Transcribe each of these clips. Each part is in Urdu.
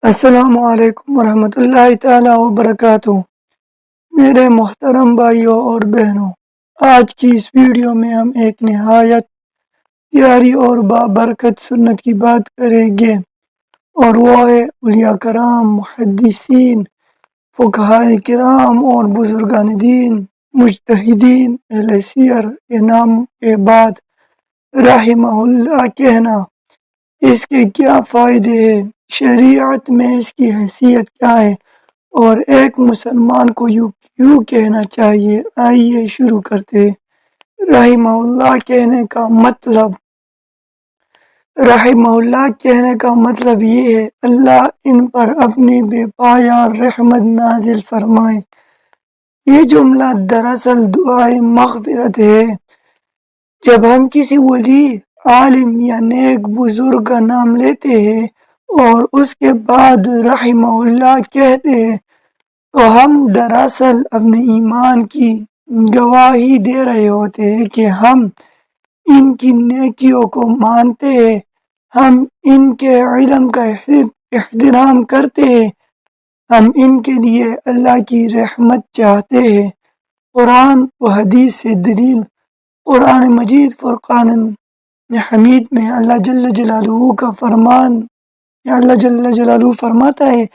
السلام علیکم ورحمۃ اللہ تعالیٰ وبرکاتہ۔ میرے محترم بھائیوں اور بہنوں، آج کی اس ویڈیو میں ہم ایک نہایت پیاری اور بابرکت سنت کی بات کریں گے، اور وہ ہے اولیاء کرام، محدثین، فقہائے کرام اور بزرگان دین، مجتہدین، اہل سیر کے نام کے بعد رحمہ اللہ کہنا۔ اس کے کیا فائدے ہیں، شریعت میں اس کی حیثیت کیا ہے، اور ایک مسلمان کو یوں کہنا چاہیے۔ آئیے شروع کرتے ہیں۔ رحمہ اللہ کہنے کا مطلب یہ ہے اللہ ان پر اپنی بے پایہ رحمت نازل فرمائے۔ یہ جملہ دراصل دعائے مغفرت ہے۔ جب ہم کسی ولی، عالم یا نیک بزرگ کا نام لیتے ہیں اور اس کے بعد رحمہ اللہ کہتے ہیں تو ہم دراصل اپنے ایمان کی گواہی دے رہے ہوتے ہیں کہ ہم ان کی نیکیوں کو مانتے ہیں، ہم ان کے علم کا احترام کرتے ہیں، ہم ان کے لیے اللہ کی رحمت چاہتے ہیں۔ قرآن و حدیث سے دلیل: قرآن مجید فرقان حمید میں اللہ جل جلالہ کا فرمان، اللہ جل جلالہ فرماتا ہے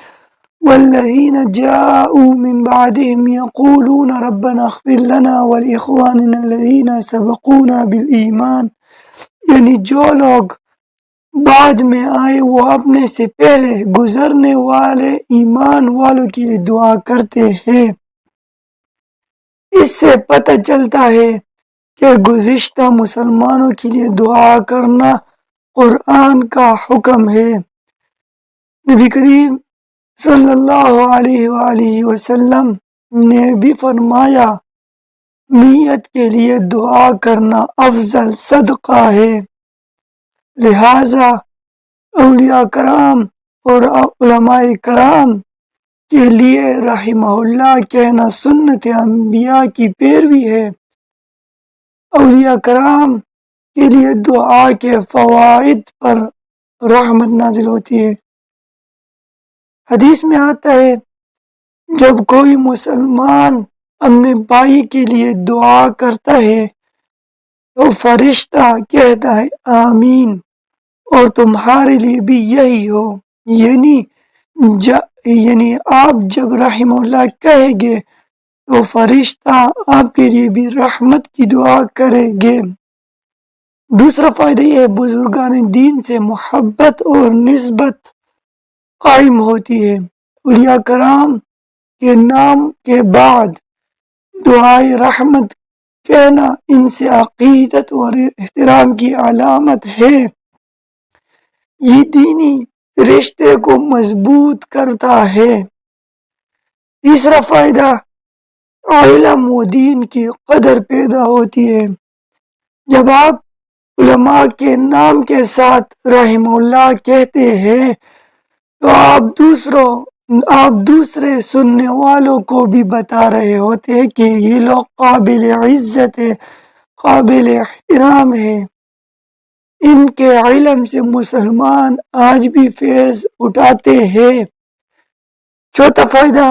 والذین جاءوا من بعدهم یقولون ربنا اغفر لنا ولإخواننا الذین سبقونا بالایمان، یعنی جو لوگ بعد میں آئے وہ اپنے سے پہلے گزرنے والے ایمان والوں کے لیے دعا کرتے ہیں۔ اس سے پتہ چلتا ہے کہ گزشتہ مسلمانوں کے لیے دعا کرنا قرآن کا حکم ہے۔ نبی کریم صلی اللہ علیہ وآلہ وسلم نے بھی فرمایا میت کے لیے دعا کرنا افضل صدقہ ہے۔ لہذا اولیاء کرام اور علماء کرام کے لیے رحمہ اللہ کہنا سنت انبیاء کی پیروی ہے۔ اولیاء کرام کے لیے دعا کے فوائد پر رحمت نازل ہوتی ہے۔ حدیث میں آتا ہے جب کوئی مسلمان اپنے بھائی کے لیے دعا کرتا ہے تو فرشتہ کہتا ہے آمین، اور تمہارے لیے بھی یہی ہو، یعنی آپ جب رحمہ اللہ کہیں گے تو فرشتہ آپ کے لیے بھی رحمت کی دعا کریں گے۔ دوسرا فائدہ یہ ہے بزرگان دین سے محبت اور نسبت قائم ہوتی ہے۔ اولیاء کرام کے نام کے بعد دعائے رحمت کہنا ان سے عقیدت اور احترام کی علامت ہے۔ یہ دینی رشتے کو مضبوط کرتا ہے۔ تیسرا فائدہ علم و دین کی قدر پیدا ہوتی ہے۔ جب آپ علماء کے نام کے ساتھ رحمہ اللہ کہتے ہیں تو آپ دوسرے سننے والوں کو بھی بتا رہے ہوتے ہیں کہ یہ لوگ قابل عزت ہے، قابل احترام ہے، ان کے علم سے مسلمان آج بھی فیض اٹھاتے ہیں۔ چوتھا فائدہ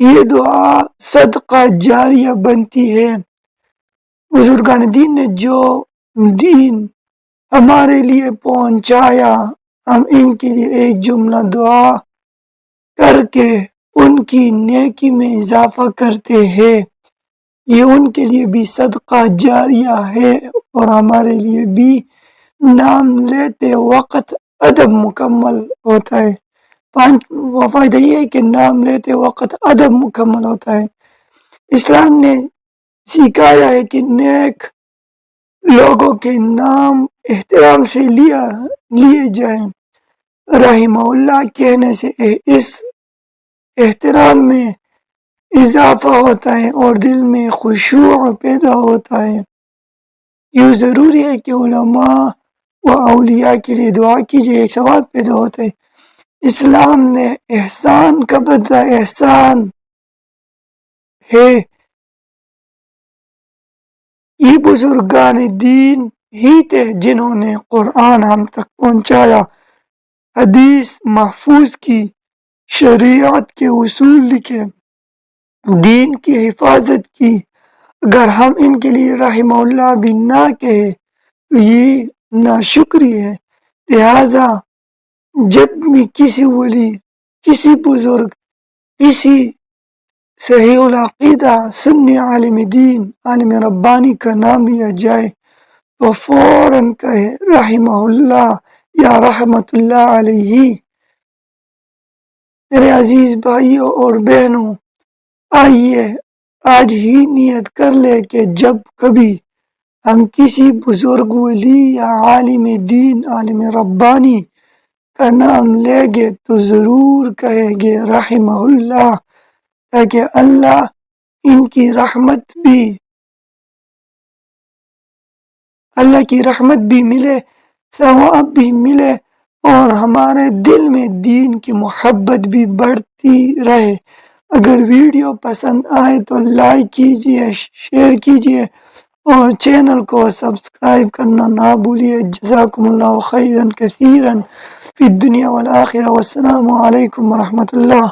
یہ دعا صدقہ جاریہ بنتی ہے۔ بزرگان دین نے جو دین ہمارے لیے پہنچایا، ہم ان کے لیے ایک جملہ دعا کر کے ان کی نیکی میں اضافہ کرتے ہیں، یہ ان کے لیے بھی صدقہ جاریہ ہے، اور ہمارے لیے بھی نام لیتے وقت ادب مکمل ہوتا ہے۔ پانچواں فائدہ یہ ہے کہ نام لیتے وقت ادب مکمل ہوتا ہے۔ اسلام نے سکھایا ہے کہ نیک لوگوں کے نام احترام سے لیے جائیں۔ رحمہ اللہ کہنے سے اس احترام میں اضافہ ہوتا ہے اور دل میں خشوع پیدا ہوتا ہے۔ یہ ضروری ہے کہ علماء و اولیاء کے لیے دعا کیجیے۔ ایک سوال پیدا ہوتا ہے، اسلام نے احسان کا بدلہ احسان ہے، یہ بزرگان دین ہی تھے جنہوں نے قرآن ہم تک پہنچایا، حدیث محفوظ کی، شریعت کے اصول لکھے، دین کی حفاظت کی، اگر ہم ان کے لیے رحمہ اللہ بھی نہ کہے تو یہ ناشکری ہے۔ لہذا جب بھی کسی ولی، کسی بزرگ، کسی صحیح العقیدہ سنی عالم دین، عالم ربانی کا نام لیا جائے تو فوراً کہے رحمہ اللہ یا رحمت اللہ علیہ۔ میرے عزیز بھائیوں اور بہنوں، آئیے آج ہی نیت کر لے کہ جب کبھی ہم کسی بزرگ ولی یا عالم دین، عالم ربانی کا نام لیں گے تو ضرور کہیں گے رحمہ اللہ، تاکہ اللہ کی رحمت بھی ملے، ثواب بھی ملے، اور ہمارے دل میں دین کی محبت بھی بڑھتی رہے۔ اگر ویڈیو پسند آئے تو لائک کیجئے، شیئر کیجئے اور چینل کو سبسکرائب کرنا نہ بھولیے۔ جزاکم اللہ خیرا کثیرا فی الدنیا والآخرہ، والسلام علیکم ورحمۃ اللہ۔